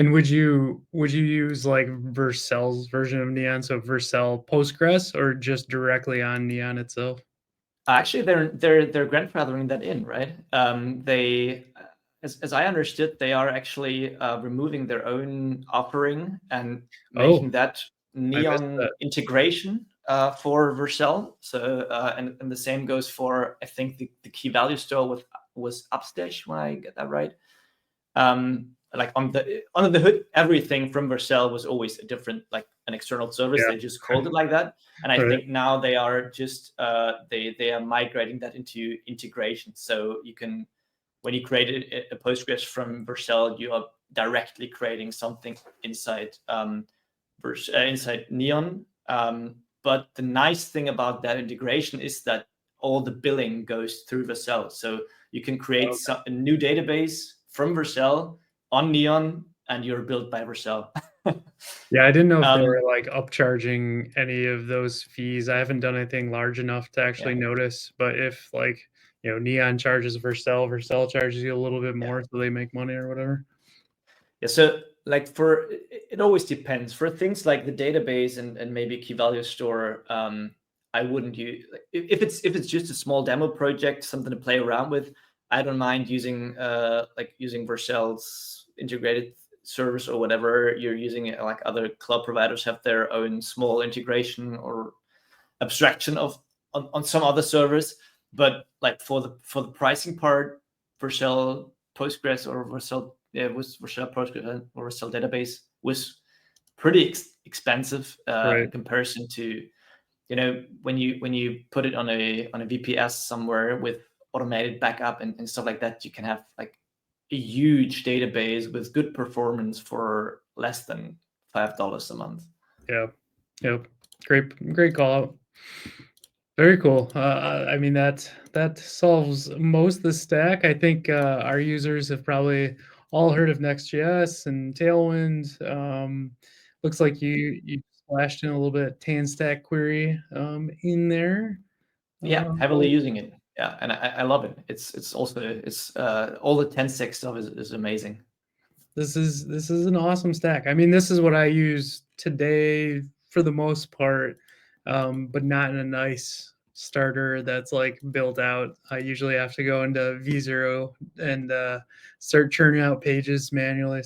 And would you use like Vercel's version of Neon, so Vercel Postgres, or just directly on Neon itself? Actually, they're grandfathering that in, right? As I understood, they are actually removing their own offering and Oh, making that I missed Neon that. integration for Vercel. So and the same goes for, I think, the key value store was Upstage, when I get that right. Like under the hood, everything from Vercel was always a different, like an external service. Yeah, They just called it like that, and I right. think now they are just they are migrating that into integration. So you can, when you create a Postgres from Vercel, you are directly creating something inside inside Neon. But the nice thing about that integration is that all the billing goes through Vercel. So you can create a new database from Vercel on Neon, and you're built by Vercel. Yeah, I didn't know if they were um, like upcharging any of those fees. I haven't done anything large enough to yeah, actually notice, but if like, Neon charges Vercel, Vercel charges you a little bit yeah, more so they make money or whatever. yeah. So like for it always depends. For things like the database and maybe key value store, I wouldn't use, like, if it's just a small demo project, something to play around with. I don't mind using using Vercel's integrated service or whatever you're using. It like other cloud providers have their own small integration or abstraction of on some other servers. But like for the pricing part, Vercel Postgres or Vercel, yeah, was Vercel Postgres or Vercel database was pretty expensive Right. in comparison to, when you put it on a VPS somewhere with automated backup and stuff like that, you can have like a huge database with good performance for less than $5 a month. Yeah. Yep. Great call out. Very cool. I mean that solves most of the stack. I think our users have probably all heard of Next.js and Tailwind. Looks like you splashed in a little bit of tan stack query in there. Yeah, But heavily using it. Yeah, and I love it. It's also all the 10.6 stuff is amazing. this is an awesome stack. I mean, this is what I use today for the most part, but not in a nice starter that's like built out. I usually have to go into V0 and start churning out pages manually.